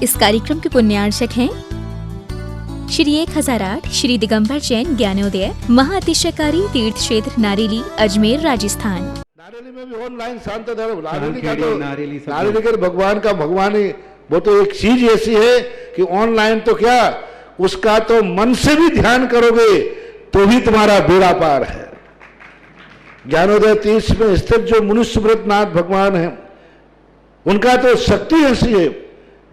इस कार्यक्रम के पुण्यार्चक हैं श्री 1008 श्री दिगंबर जैन ज्ञानोदय महाअतिशयकारी तीर्थ क्षेत्र नारेली अजमेर राजस्थान। नारेली में भी ऑनलाइन शांत धर्म नारेली का भगवान का भगवान ही वो तो एक चीज ऐसी है कि ऑनलाइन तो क्या उसका तो मन से भी ध्यान करोगे तो भी तुम्हारा बेड़ा पार है। ज्ञानोदय तीर्थ में स्थित जो मुनि सुब्रतनाथ भगवान है उनका तो शक्ति ऐसी है,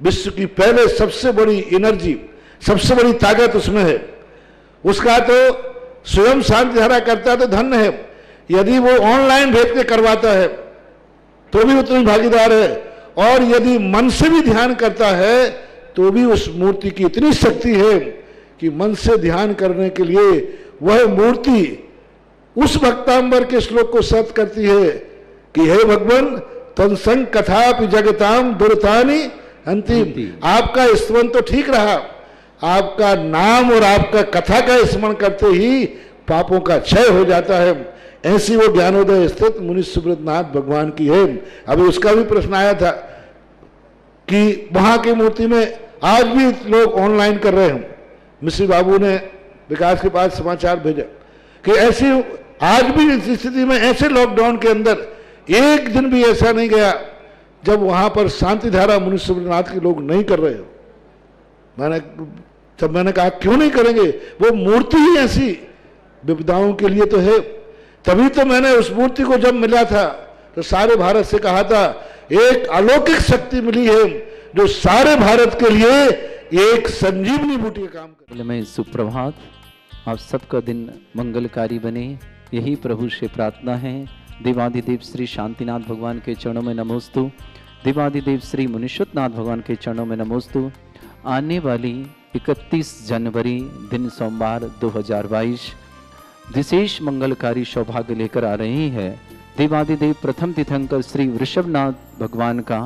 विश्व की पहले सबसे बड़ी एनर्जी सबसे बड़ी ताकत उसमें है। उसका तो स्वयं शांति धारा करता तो धन्य है, यदि वो ऑनलाइन भेज के करवाता है तो भी उतनी भागीदार है, और यदि मन से भी ध्यान करता है तो भी उस मूर्ति की इतनी शक्ति है कि मन से ध्यान करने के लिए वह मूर्ति उस भक्तांबर के श्लोक को सत्य करती है कि हे भगवान तत्संग कथापि जगताम दुर्तानि अंतिम। आपका स्मरण तो ठीक रहा, आपका नाम और आपका कथा का स्मरण करते ही पापों का क्षय हो जाता है। ऐसी वो ज्ञानोदय स्थित मुनि सुब्रतनाथ भगवान की है। अभी उसका भी प्रश्न आया था कि वहां की मूर्ति में आज भी लोग ऑनलाइन कर रहे हैं। मिश्री बाबू ने विकास के पास समाचार भेजा कि ऐसी आज भी इस स्थिति में ऐसे लॉकडाउन के अंदर एक दिन भी ऐसा नहीं गया जब वहां पर शांति धारा मुनि सुब्रतनाथ के लोग नहीं कर रहे हो। मैंने कहा क्यों नहीं करेंगे, वो मूर्ति ही ऐसी विपदाओं के लिए तो है। तभी तो मैंने उस मूर्ति को जब मिला था तो सारे भारत से कहा था एक अलौकिक शक्ति मिली है जो सारे भारत के लिए एक संजीवनी बूटी का काम कर। में सुप्रभात, आप सबका दिन मंगलकारी बने, यही प्रभु से प्रार्थना है। देवादिदेव श्री शांतिनाथ भगवान के चरणों में नमोस्तु, देवादिदेव श्री मुनीश्वरनाथ भगवान के चरणों में नमोस्तु। आने वाली 31 जनवरी दिन सोमवार 2022 विशेष मंगलकारी सौभाग्य लेकर आ रही है। देवादिदेव प्रथम तीर्थंकर श्री वृषभनाथ भगवान का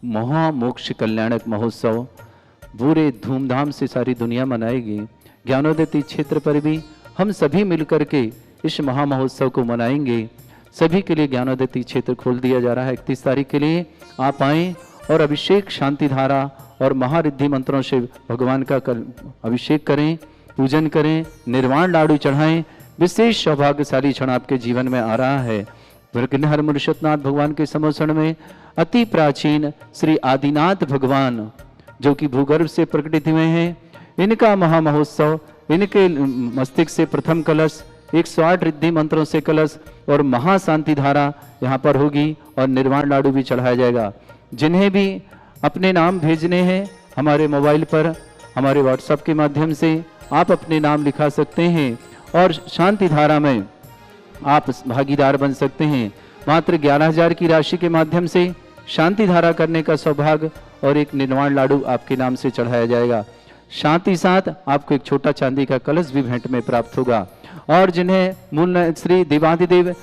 महामोक्ष कल्याणक महोत्सव पूरे धूमधाम से सारी दुनिया मनाएगी। ज्ञानोदय तीर्थ क्षेत्र पर भी हम सभी मिलकर के इस महामहोत्सव को मनाएंगे। सभी के लिए ज्ञानोदय तीर्थ क्षेत्र खोल दिया जा रहा है 31 तारीख के लिए। आप आएँ और अभिषेक शांति धारा और महारिद्धि मंत्रों से भगवान का अभिषेक करें, पूजन करें, निर्वाण लाडू चढ़ाएं। विशेष सौभाग्यशाली क्षण आपके जीवन में आ रहा है। हर मुनीश्वरनाथ भगवान के समोषण में अति प्राचीन श्री आदिनाथ भगवान जो कि भूगर्भ से प्रकटित हुए हैं, इनका महामहोत्सव, इनके मस्तिष्क से प्रथम कलश, 108 रिद्धि मंत्रों से कलश और महाशांति धारा यहाँ पर होगी और निर्वाण लाडू भी चढ़ाया जाएगा। जिन्हें भी अपने नाम भेजने हैं हमारे मोबाइल पर, हमारे व्हाट्सएप के माध्यम से आप अपने नाम लिखा सकते हैं और शांति धारा में आप भागीदार बन सकते हैं। मात्र 11,000 की राशि के माध्यम से शांति धारा करने का सौभाग्य और एक निर्वाण लाडू आपके नाम से चढ़ाया जाएगा। साथ ही साथ आपको एक छोटा चांदी का कलश भी भेंट में प्राप्त होगा। और जिन्हें मूल श्री देवादिदेव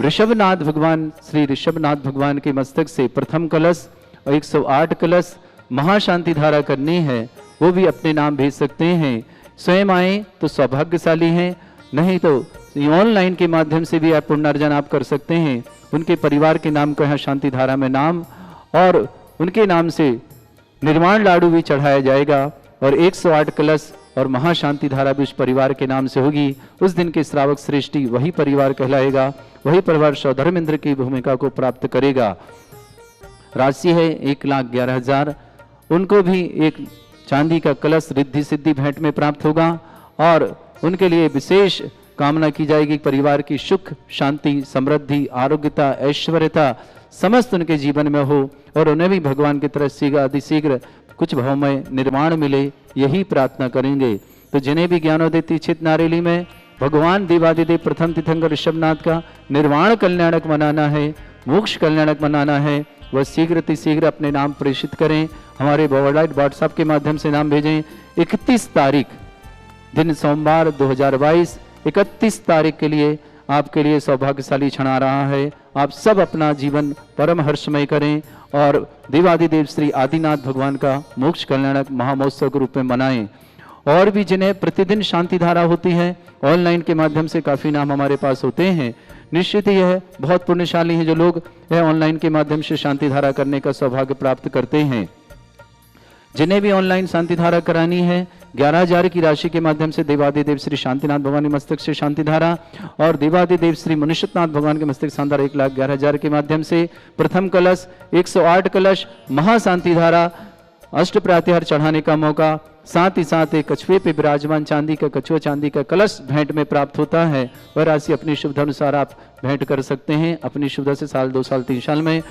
ऋषभनाथ भगवान श्री ऋषभनाथ भगवान के मस्तक से प्रथम कलश और 108 कलश महाशांति धारा करनी है, वो भी अपने नाम भेज सकते हैं। स्वयं आए तो सौभाग्यशाली हैं, नहीं तो ऑनलाइन के माध्यम से भी आप पुण्यार्जन आप कर सकते हैं। उनके परिवार के नाम को यहाँ शांति धारा में नाम और उनके नाम से निर्वाण लाडू भी चढ़ाया जाएगा और 108 कलश और महाशांति धारा भी उस परिवार के नाम से होगी। उस दिन के श्रावक श्रेष्ठी वही परिवार कहलाएगा, वही परिवार सौधर्मेंद्र की भूमिका को प्राप्त करेगा। राशि है 1,11,000। उनको भी एक चांदी का कलश रिद्धि सिद्धि भेंट में प्राप्त होगा और उनके लिए विशेष कामना की जाएगी परिवार की सुख शांति समृद्धि आरोग्यता ऐश्वर्यता समस्त उनके जीवन में हो और उन्हें भी भगवान की तरफ शीघ्र अतिशीघ्र कुछ भावमय निर्माण मिले, यही प्रार्थना करेंगे। तो जिन्हें भी ज्ञानोदय तीर्थ क्षेत्र नारेली में भगवान देवादिदेव प्रथम तीर्थंकर ऋषभनाथ का निर्वाण कल्याणक मनाना है, मोक्ष कल्याणक मनाना है, वह शीघ्र अतिशीघ्र अपने नाम प्रेषित करें। हमारे व्हाट्सएप के माध्यम से नाम भेजें। 31 तारीख दिन सोमवार 2022 31 तारीख के लिए आपके लिए सौभाग्यशाली क्षण आ रहा है। आप सब अपना जीवन परम हर्षमय करें और देवादिदेव श्री आदिनाथ भगवान का मोक्ष कल्याणक महामहोत्सव के रूप में मनाएं। और भी जिन्हें प्रतिदिन शांति धारा होती है, ऑनलाइन के माध्यम से काफ़ी नाम हमारे पास होते हैं। निश्चित ही यह बहुत पुण्यशाली है जो लोग यह ऑनलाइन के माध्यम से शांति धारा करने का सौभाग्य प्राप्त करते हैं। जिन्हें भी ऑनलाइन शांति धारा करानी है 11,000 की राशि के माध्यम से देवादिदेव श्री शांतिनाथ भगवान के मस्तक से शांति धारा और देवादिदेव श्री मुनिष्ठनाथ भगवान के मस्तक शांति धारा 1,11,000 के माध्यम से प्रथम कलश 108 कलश महाशांति धारा अष्ट प्रातिहार चढ़ाने का मौका, साथ ही साथ एक कछुए पे विराजमान चांदी का कछुआ चांदी का कलश भेंट में प्राप्त होता है। वह राशि अपनी शुभता अनुसार आप भेंट कर सकते हैं अपनी शुभता से साल 2 साल 3 साल में।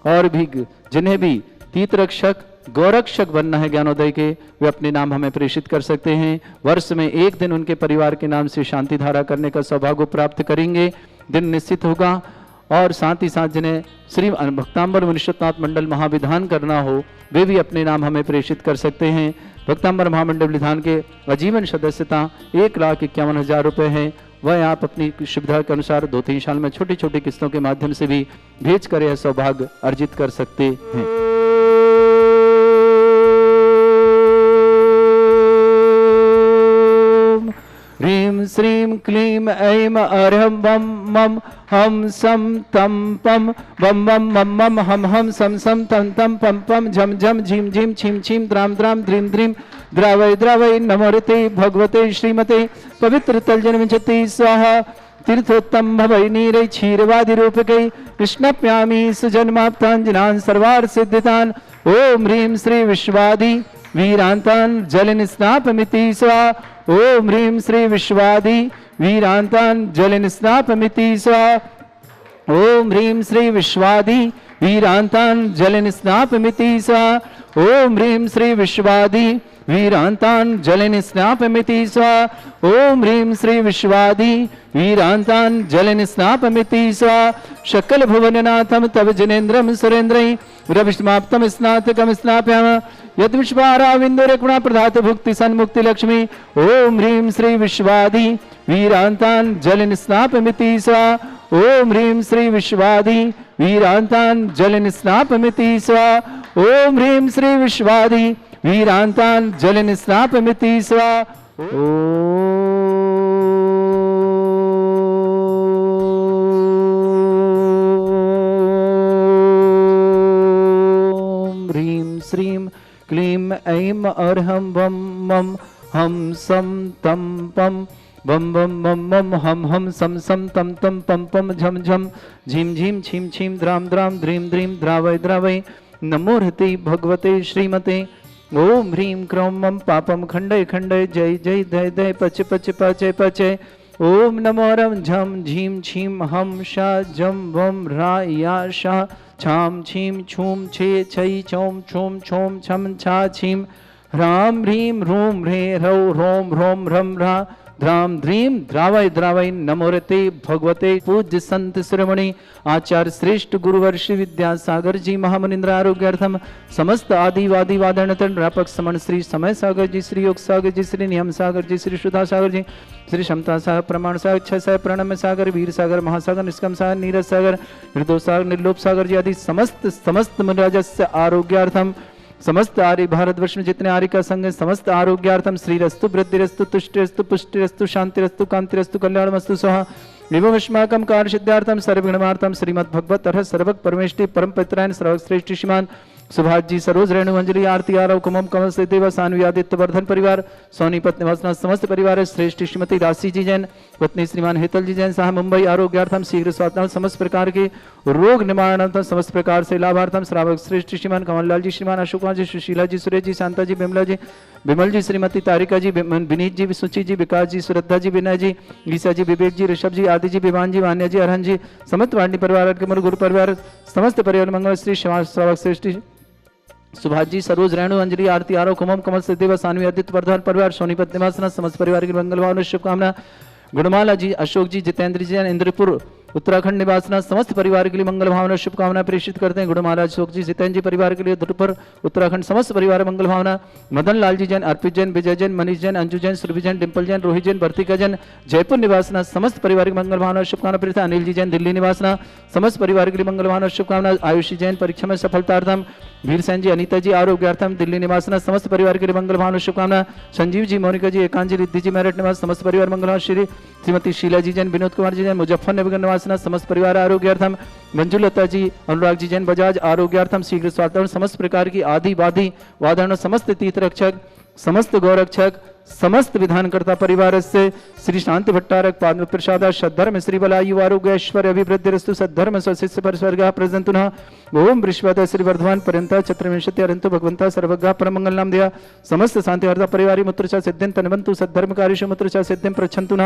और भी जिन्हें भी तीर्थ रक्षक गौरक्षक बनना है ज्ञानोदय के, वे अपने नाम हमें प्रेषित कर सकते हैं। वर्ष में एक दिन उनके परिवार के नाम से शांति धारा करने का सौभाग्य प्राप्त करेंगे, दिन निश्चित होगा। और साथ ही साथ जिन्हें श्री भक्तांबर मुनिष्ठनाथ मंडल महाविधान करना हो वे भी अपने नाम हमें प्रेषित कर सकते हैं। भक्तांबर महामंडल विधान के आजीवन सदस्यता 1,51,000 रुपये है। वह आप अपनी सुविधा के अनुसार 2-3 साल में छोटी छोटी किस्तों के माध्यम से भी भेज कर यह सौभाग्य अर्जित कर सकते हैं। ह्रीं श्रीं क्लीं ऐं अर्हं बम मम हम सम तम पम बम बम मम मम हम हम सम सम तम तम पम पम झम झम झीम झीम छीम छीम द्राम द्राम द्रीम द्रीम द्रावय द्रावय नमोरते भगवते श्रीमते पवित्र तलजन विंशति स्वाहा तीर्थोत्तम भवै नीरै क्षीरवादि रूपकै कृष्णप्यामी सुजन्माप्तांजनान् सर्वार्थ सिद्धितान् ओम ह्रीं श्री विश्वादि वीरांतान् जल स्नापमिति स्वाहा ओम ह्रीं श्री विश्वादि वीरांतान् जल स्नापमिति स्वाहा ओम ह्रीं श्री विश्वादि वीरांतान् जल स्नापमिति स्वाहा ओम ह्रीं श्री विश्वादि वीरांतान् जल स्नापमिति स्वाहा ओम ह्रीं श्री विश्वादि वीरांतान् जल स्नापमिति स्वाहा सकल भुवननाथं तव जनेन्द्रं सुरेन्द्रै रविष्माप्तम स्नातकम स्नाप्यामः यद विश्वाराविंदो रकुणा प्रधात भुक्ति सन्मुक्ति लक्ष्मी ओम ह्रीं श्री विश्वादि वीरांतान् जल स्नापमिति स्वाहा ओम ह्रीं श्री विश्वादि वीरांतान् जल स्नापमिति स्वाहा ओम ह्रीं श्री विश्वादि वीरांतान् जल स्नापमिति स्वाहा ओम ह्रीं श्रीं क्लीं ऐं अर्हं बम मम हम सम तम पम बम बम मम मम हम हम सम सम तम तम पम पम झम झम झीम झीम छीम छीम द्राम द्राम द्रीम द्रीम द्रावय द्रावय नमोर्हते भगवते श्रीमते ओम ह्रीं क्रौं मम पापम खंडय खंडय जय जय दय दय पच पच पचय पचय ओम नमो रम झम झीम छीम हम शा जम वम रा या शा छाम छीम छूम छे छई छौम छूम छोम छम छा छीम ह्राम ह्रीं ह्रूं ह्रे ह्रौ ह्रोम ह्रोम ह्रम ह्रा ध्राम ध्रीम द्रावय द्रावय नमोरते भगवते पूज्य संत शिरोमणि आचार्य श्रेष्ठ गुरुवर श्री विद्यासागर जी महामुनिंद्र आरोग्यार्थम समस्त आदिवादी वादनतन व्यापक समन श्री समय सागर जी श्री योग सागर जी श्री नियम सागर जी श्री सुधा सागर जी श्री क्षमता सागर प्रमाण सागर छह सागर प्रणम्य सागर वीर सागर महासागर निष्कम सागर नीरज सागर निर्दोष सागर निर्लोभ सागर जी आदि समस्त मुनिराजस्य आरोग्यार्थम समस्त आर्य भारतवर्ष में जितने आर्य का संघ है समस्त आरोग्यार्थम श्रीरस्तु वृद्धिरस्तु तुष्टिरस्तु पुष्टिरस्तु शांतिरस्तु कांतिरस्तु कल्याणमस्तु स्वाहा एवं अस्माकं कार्य सिद्धार्थम सर्वगुणमार्थम श्रीमद् भगवत अर्ह सर्वक परमेष्टि परम पितरायण सर्वश्रेष्ठ श्रीमान सुभाष जी सरोज रेणु अंजलि आरती आरव कुमम कमल से देवा सान्वी आदित्य वर्धन परिवार सोनीपत निवासना समस्त परिवार श्रेष्ठ श्रीमती राशि जी जैन पत्नी श्रीमान हेतल जी जैन साह मुंबई आरोग्यार्थम शीघ्र स्वास्थ्य समस्त प्रकार के रोग निवारणार्थम समस्त प्रकार से लाभार्थम श्रावक श्रेष्ठ श्रीमान कमललाल जी श्रीमान अशोक जी सुशीला जी सुरेश जी शांता जी बिमला जी विमल जी श्रीमती तारिका जी विनीत जी सुचि जी विकास जी श्रद्धा जी विनय जी गीसा जी विवेक जी ऋषभ जी आदि जी विमान जी वान्या जी अरहन जी समस्त वाणी परिवार के गुरु परिवार समस्त परिवार मंगल श्री श्रावक श्रेष्ठ सुभाष जी सरोज रेणु अंजलि आरती आरव कुमम कमल से देवा सान्वी आदित्य वर्धन परिवार सोनीपत निवासना समस्त परिवार की मंगल भावना शुभकामना गुणमाला जी अशोक जी जितेंद्र जी इंद्रपुर उत्तराखंड निवासना समस्त परिवार के लिए मंगल भावना शुभकामना प्रेषित करते हैं। गुणमाला अशोक जी जितेंद्र जी परिवार के लिए ध्रुपुर उत्तराखंड समस्त परिवार मंगल भावना मदन लाल जी जैन अर्पित जैन विजय जैन मनीष जैन अंजू जैन सुरभि जैन डिम्पल जैन रोहित जैन भर्तिका जैन जयपुर निवासना समस्त परिवार की मंगल भावना शुभकामना प्रेषित अनिल जी जैन दिल्ली निवासना समस्त परिवार के लिए मंगल भावना शुभकामना आयुषी जैन परीक्षा में सफलतार्थम वीर सेन जी अनीता जी आरोग्यार्थम दिल्ली निवासना समस्त परिवार के लिए मंगल भावना शुभकामना संजीव जी मोनिका जी एकांत जी रिद्धि जी मेरठ निवास समस्त परिवार मंगल श्री श्रीमती शीला जी जैन विनोद कुमार जी जैन मुजफ्फरनगर निवास निवासना समस्त परिवार आरोग्यार्थम, मंजुलता जी अनुराग जी जैन बजाज आरोग्यार्थम शीघ्र स्वास्थ्य, समस्त प्रकार की आदि वादी वाधारण, समस्त तीर्थ रक्षक, समस्त गौरक्षक, समस्त विधानकर्ता परिवार से श्री शांति भट्टारक पाद प्रसाद सद्धर्म श्री बलायु आरोग्य ऐश्वर्य अभिवृद्धि रस्तु सद्धर्म स्वशिष्य परिस्वर्ग प्रजंतुना ओम बृहस्पत श्री वर्धमान पर्यंत चतुर्विंशति अरंतु भगवंता सर्वज्ञ परमंगल नाम दिया समस्त शांति हरता परिवारी मूत्र सिद्धिं तनवंतु सद्धर्मकारीषु मूत्र सिद्धिं प्रच्छन्तु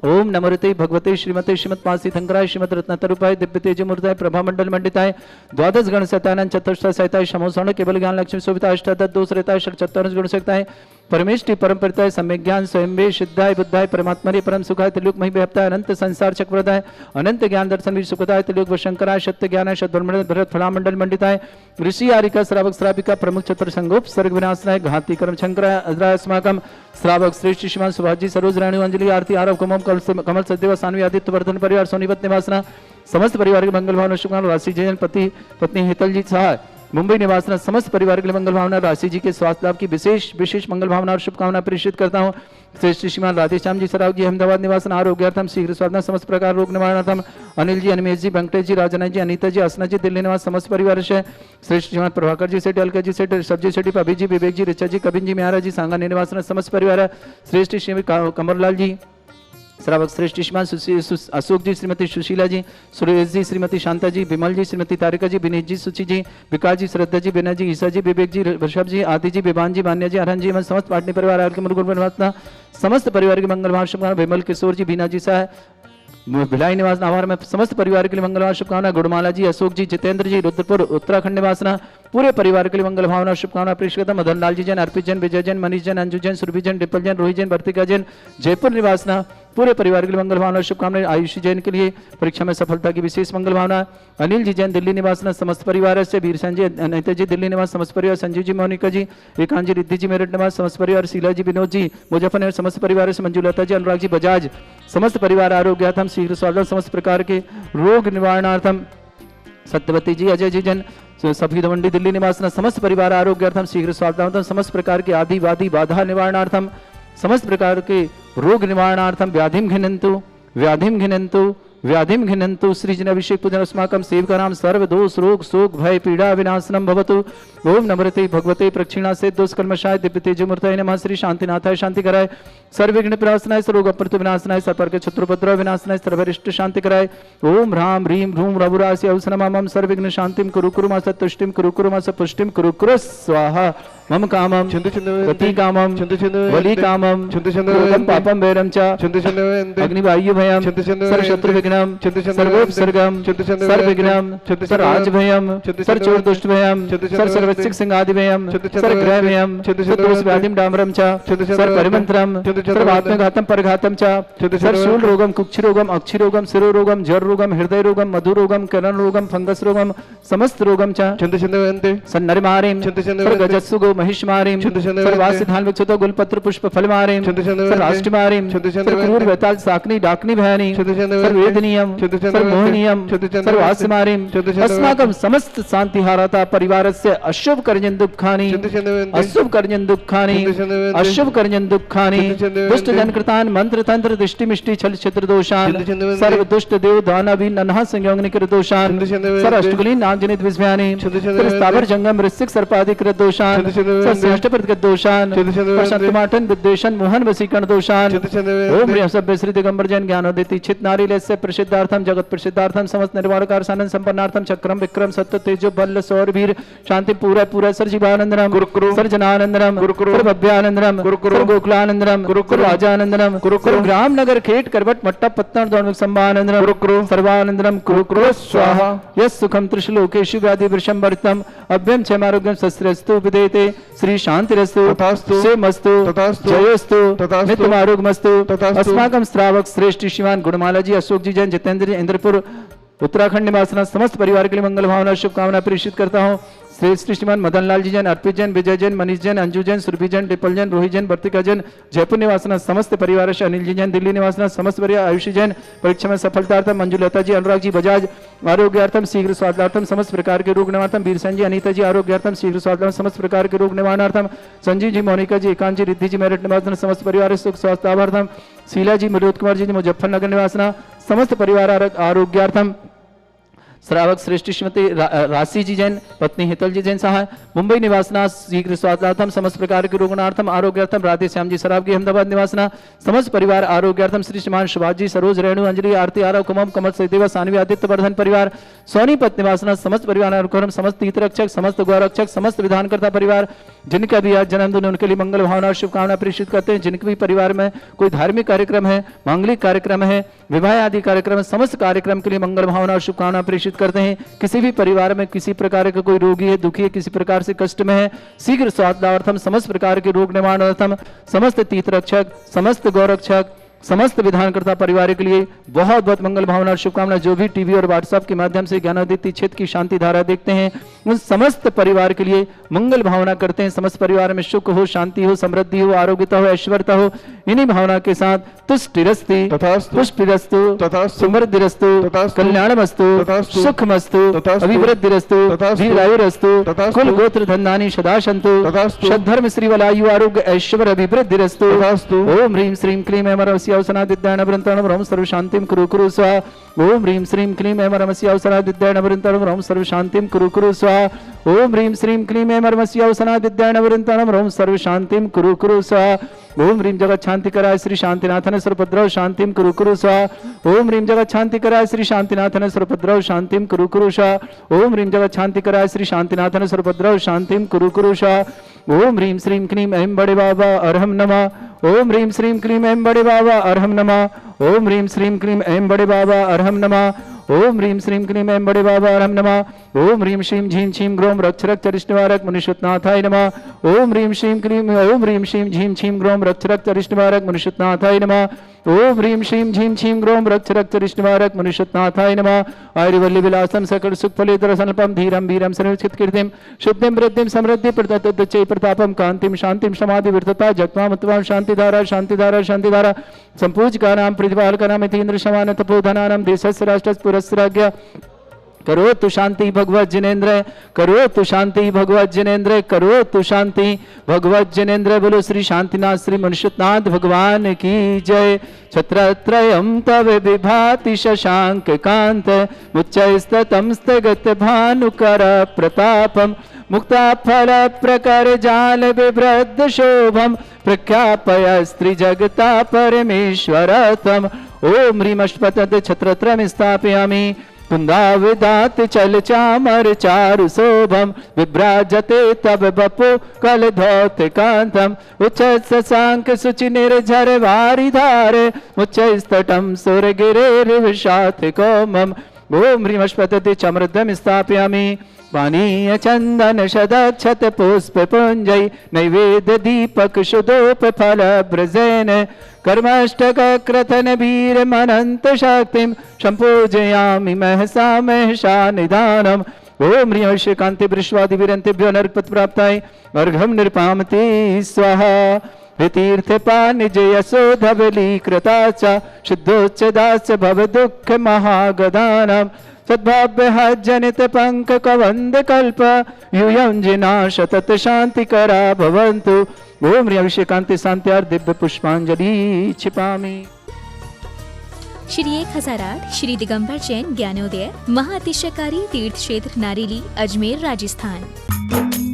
ओम नमोते भगवते श्रीमते श्रीमत्पासी थंकराय श्रीमद रत्नतरूपाय दिव्य तेज मूर्ताय प्रभा मंडल मंडिताय द्वादश गण सतानंद चतुष्ट सहिताय शमोसर्ण केवल ज्ञान लक्ष्मी शोभिता अष्टादश दोष रहताय षट 44 गुण सकताय परमेष्टि परम परिताय सम्यक ज्ञान स्वयं सिद्धाय बुद्धाय परमात्मने परम सुखाय त्रिलोक मही व्याप्ताय अनंत संसार चक्रवदाय अनंत ज्ञान दर्शन वीर सुखदाय त्रिलोक वशंकराय सत्य ज्ञान सद्ब्रह्मण्य भरत फला मंडल मंडिताय ऋषि आरिका श्रावक श्राविका प्रमुख चतुर संगोप सर्ग विनाशनाय घाती कर्म शंकराय अजराय अस्माकम श्रावक श्रेष्ठ श्रीमान सुभाषजी सरोज राणु अंजलि आरती आरव कमल सदेव सानवी आदित्य वर्धन परिवार सोनीपत निवासना समस्त परिवार के मंगल भावना शुभकामना राशि जैन पति पत्नी हेतल जी सहाय मुंबई निवासना समस्त परिवार के लिए मंगल भावना राशि जी के स्वास्थ्य लाभ की विशेष मंगल भावना और शुभकामना प्रेषित करता हूँ। श्रेष्ठ श्रीमान राधेश्याम जी सराव जी अहमदाबाद निवासन आरोग्यार्थम शीघ्र स्वास्थ्य समस्त प्रकार रोग निवारणार्थम अनिल जी अनिमेश जी वेंकटेश जी राजनाथ जी अनीता जी असना जी दिल्ली निवास समस्त परिवार से श्रेष्ठ श्रीमान प्रभाकर जी सेठ अलका जी सेठ सब्जी सेठी पभी जी विवेक जी रिचा जी कबिन जी म्यारा जी सांगा निवासन समस्त परिवार श्रेष्ठ श्री कमरलाल जी श्रावक श्रेष्ठ श्रीमान अशोक जी श्रीमती सुशीला जी सुरेश जी श्रीमती शांता जी विमल जी श्रीमती तारिका जी विनीत जी सुचि जी विकास जी श्रद्धा जी बिना जी ईसा जी विवेक जी ऋषभ जी आदि जी विवान जी मान्या जी अरहन जी समस्त पाटनी परिवार आर के मुरुगुण समस्त परिवार के मंगल भाव शुभकामना विमल किशोर जी बीना जी साह भिलाई निवास आभार में समस्त परिवार के लिए मंगल शुभकामना गुड़माला जी अशोक जी जितेंद्र जी रुद्रपुर उत्तराखंड निवासना पूरे परिवार के लिए मंगल भावना शुभकामना प्रेषित मदन लाल जी जैन अर्पित जैन विजय जैन मनीष जैन अंजू जैन सुरभि जैन डिपल जैन रोहित जैन वर्तिका जैन जयपुर निवासना पूरे परिवार के लिए मंगल भावना शुभकामनाएं आयुषी जैन के लिए परीक्षा में सफलता की विशेष मंगल भावना अनिल जी जैन दिल्ली निवासना समस्त परिवार से वीरसन जी अनिता जी दिल्ली निवास समस्त परिवार संजीव जी मोनिका जी एकांत जी रिद्धि जी मेरठ निवास समस्त परिवार शीला जी विनोद जी मुजफ्फरनगर समस्त परिवार से मंजुलता जी अनुराग जी बजाज समस्त परिवार आरोग्यार्थम शीघ्र स्वास्थ्य समस्त प्रकार के रोग निवारणार्थम सत्यवती जी अजय जी जन सभी दवंडी दिल्ली निवासना समस्त परिवार आरोग्यार्थम शीघ्र स्वास्थ्यार्थम समस्त प्रकार के आदि वादी बाधा निवारणार्थम समस्त प्रकार के रोग निवारणार्थम व्याधिम घिनन्तु सृजन अभिषेक पूजन अस्माकं सेवकानां सर्व दोष रोग शोक भय पीड़ा विनाशनम भवतु ओम नमृते भगवते प्रक्षिणा से दोष कर्मशाय दिव्य तेजमूर्तये नमः श्री शांतिनाथाय शांति कराय सर्वविघ्न प्रणाशनाय सर्वरोग अप्रतु विनाशनाय सर्पर के शत्रुपद्रव विनाशनाय सर्वरिष्ट शांति कराय ओम ह्राम ह्रीम ह्रूम रघुरासि औसनमं सर्वविघ्न शांतिम कुरु कुरु मा सत्तुष्टिम कुरु कुरु मा सपुष्टिम कुरु कुरु स्वाहा मम कामम गति कामम वली कामम रोगम पापम वैरम च अग्निवायु भयम सर्व शत्रु विघ्नम सर्वोपसर्गम सर्वविघ्नम सर्वराज भयम सर्वचोर दुष्ट भयम सर्ववृश्चिक सिंहादि भयम सर्वग्रह भयम सर्वदोष व्याधिम डामरम च सर्वपरिमंत्रम सर्वात्मघातम परघातम च सर्वशूल रोगम कुक्षि रोगम अक्षि रोगम शिरो रोगम जर रोगम हृदय रोगम मधु रोगम करण रोगम फंगस रोगम समस्त रोगम च सन्नरिमारिम सर्वगजस्सु गो महिषमारिम सर्वासिधान विक्षतो गुलपत्र पुष्प फलमारिम सर्वाष्टमारिम सर्वक्रूर वेताल साकनी डाकनी भयानी सर्ववेदनीयम सर्वमोहनीयम सर्वास्यमारिम अस्माकं समस्त शांति हारता परिवारस्य अशुभ कर्जन दुःखानि अशुभ कर्जन दुःखानि अशुभ कर्जन दुःखानि दुष्ट जनकृतान मंत्र तंत्र दृष्टि मिष्टि छल छिद्र दोषान सर्व दुष्ट देव दानवी नन्हा संयोगनिक दोषान सर्व अष्टकुलीन नागजनित विस्मयानि स्थावर जंगम ऋषिक सर्पादिकृत दोषान सष्टप्रतिगत दोषान प्रशांतमाटन विद्वेषण मोहन वसीकरण दोषान ओम ह्रीं सभ्य श्री दिगंबर जैन ज्ञानोदिति चित नारीलस्य प्रसिद्धार्थम जगत प्रसिद्धार्थम समस्त निर्वाणकार सानंद संपन्नार्थम चक्रम विक्रम सत्य तेजो बल सौर वीर शांति पूरा पूरा सर जीवानंदनम सर जनानंदनम सर भव्यानंदनम सर गोकुलानंदनम सर राजानंदनम सर ग्राम नगर खेट करवट मट्टा पत्तन दोनमुख संभानंदनम सर्वानंदनम कुरु स्वाहा यस सुखम त्रिशलोकेषु व्याधि वृषम वर्तम अभ्यम क्षमारोग्यम शस्त्रस्तु विदेते श्री शांतिरस्तु सेमस्तु जयोस्तु नित्यमारोग्यमस्तु अस्माकं श्रावक श्रेष्ठ श्रीमान गुणमाला जी अशोक जी जैन जितेंद्र जी इंद्रपुर उत्तराखंड निवासना समस्त परिवार के लिए मंगल भावना शुभकामना प्रेषित करता हूँ। श्रेष्ठ श्रीमान मदन लाल जी जैन अर्पित जैन विजय जैन मनीष जैन अंजू जैन सुरभि जैन डिपल जैन रोहित जैन वर्तिका जैन जयपुर निवासना समस्त परिवार से अनिल जी जैन दिल्ली निवासना समस्त परिवार आयुषी जैन परीक्षा में सफलतार्थम मंजुलता जी अनुराग जी बजाज आरोग्यार्थम शीघ्र स्वास्थ्यार्थम समस्त प्रकार के रोग निवारणार्थम वीरसन जी अनीता जी आरोग्यार्थम शीघ्र स्वास्थ्यार्थम समस्त प्रकार के रोग निवारणार्थम संजीव जी मोनिका जी एकांत जी रिद्धि जी मेरठ निवासना समस्त परिवार सुख स्वास्थ्यार्थम शीला जी मनोज कुमार जी मुजफ्फरनगर निवासना समस्त परिवार आरोग्यार्थम श्रावक श्रेष्ठ श्रीमती राशि जी जैन, पत्नी हितल जी जैन सहाय, मुंबई निवासना शीघ्र स्वास्थ्यार्थम समस्त प्रकार के रोगणार्थम आरोग्यार्थम राधे श्याम जी सराब की अहमदाबाद निवासना समस्त परिवार आरोग्यार्थम श्री श्रीमान सुभाष जी सरोज रेणु अंजलि आरती आरव कुमम कमल सदेव सानवी आदित्य वर्धन परिवार सोनीपत निवासना समस्त परिवार आरोग्यम समस्त तीर्थरक्षक समस्त गौरक्षक समस्त विधानकर्ता परिवार जिनका भी आज जन्मदिन उनके लिए मंगल भावना और शुभकामना प्रेषित करते हैं। जिनके भी परिवार में कोई धार्मिक कार्यक्रम है, मांगलिक कार्यक्रम है, विवाह आदि कार्यक्रम है, समस्त कार्यक्रम के लिए मंगल भावना और शुभकामना प्रेषित करते हैं। किसी भी परिवार में किसी प्रकार का कोई रोगी है, दुखी है, किसी प्रकार से कष्ट में है, शीघ्र स्वास्थ्यार्थम समस्त प्रकार के रोग निवारणार्थम समस्त तीर्थरक्षक समस्त गौरक्षक समस्त विधानकर्ता परिवार के लिए बहुत बहुत मंगल भावना और शुभकामना। जो भी टीवी और व्हाट्सएप के माध्यम से ज्ञानोदीप्ति क्षेत्र की शांति धारा देखते हैं उन समस्त परिवार के लिए मंगल भावना करते हैं। समस्त परिवार में सुख हो, शांति हो, समृद्धि हो, आरोग्यता हो, ऐश्वर्यता हो। इन्हीं भावना के साथ तुष्टिरस्ति पुष्टिरस्तु समृद्धिरस्तु कल्याणमस्तु सुखमस्तु अभिवृद्धिरस्तु दीर्घायुरस्तु कुल गोत्र धन्यानि सदा सन्तु सद्धर्म श्री वलायु आरोग्य ऐश्वर्य अभिवृद्धिरस्तु। ओम ह्रीं श्रीं क्लीं ऐं सर्व शांतिम कुरु कुरु स्वाहा। ओम ह्रीं श्रीं क्लीं ऐं सर्व शांतिम कुरु कुरु स्वाहा। ओम ह्रीं श्रीं क्लीं ऐं सर्व शांतिम कुरु कुरु स्वाहा। ओम ह्रीं जगत शांति कराय श्री शांतिनाथन सर्वभद्रव शांतिम कुरु कुरु स्वाहा। ओम ह्रीं जगत शांति कराय श्री शांतिनाथन सर्वभद्रव शांतिम कुरु कुरु स्वाहा। ओम ह्रीं जगत शांति कराय श्री शांतिनाथन सर्वभद्रव शांतिम कुरु कुरु स्वाहा। ओम ह्रीं श्रीं क्लीं ऐं बड़े बाबा अर्हम नमः। ओम ह्रीं श्रीं क्लीं ऐं बड़े बाबा अर्हम नमः। ओम ह्रीं श्रीं क्लीं ऐं बड़े बाबा अर्हम नमः। ओम ह्रीं श्रीं क्लीं ऐं बड़े बाबा अर्हम नमः। ओम ह्रीं श्रीं झीं छीं ग्रोम रक्षरक चरिष्टवारक मुनिश्वतनाथाय नमः। ओम ह्रीं श्रीं क्लीं ओम ह्रीं श्रीं झीं छीं ग्रोम रक्षरक चरिष्टवारक मुनिश्वतनाथाय नमः। ओम ह्रीं श्रीं झीं छीं ग्रोम रक्षरक चरिष्टवारक मुनिश्वतनाथाय नमः। आयुर्वल्ली विलासम सकल सुखफलेतर सल्पम धीरम वीरम सर्वचित कीर्तिम शुद्धिम वृद्धिम समृद्धि प्रततच्चै प्रतापम कांतिम शांतिम समाधि विरतता जगत्वाम उत्तमं शांतिधारा शांतिधारा शांतिधारा संपूज्यकानां प्रतिपालकानां इतीन्द्र समान तपोधनानां देशस्य राष्ट्रस्य पुरस्सराज्ञा करो तु शांति भगवत जिनेन्द्र करो तु शांति भगवत जिनेन्द्र करो तु शांति भगवत जिनेन्द्र। बोलो श्री शांतिनाथ श्री मनुष्यनाथ भगवान की जय। छत्रत्रयं तव विभाति शशांक कांत मुच्चैस्ततं स्थगत भानुकर प्रतापम मुक्ता फल प्रकर जाल विवृद्ध शोभम प्रख्यापय स्त्री जगता परमेश्वरतम। ओम ह्रीं अष्टपद छत्रत्रयं स्थापयामि कुंदाविदात चल चामर चारु शोभम विभ्राजते तब बपु कल धौत कांतम उच्च शशांक सुचि निर्झर वारी धारे उच्च स्तटम सुर गिरे विषात कोमम। ओम ह्रीं अष्टपद चमृद्धम स्थापयामि पानीय चंदन शदक्षत पुष्प पुंजय नैवेद्य दीपक शुद्धोप फल ब्रजेन कर्मष्टक क्रथन वीर मनंत शक्तिम संपूजयामि महसा महसा निदानम। ओम ह्रीं श्रीकांति वृष्वादि वीरंतेभ्यो नरकपद प्राप्ताय अर्घम निर्पामति स्वाहा। तीर्थ पान जयसो धवली कृता च शुद्धोच्चदास भव दुख महागदानम सद्भाव्य जनित पंक कवंद कल्प युयंजना शतत शांति करा भवन्तु। ओम ह्रीं अभिषेकांति शांत्यार दिव्य पुष्पांजलि क्षिपामि। श्री 1008 श्री दिगंबर जैन ज्ञानोदय महाअतिशयकारी तीर्थ क्षेत्र नारेली अजमेर राजस्थान।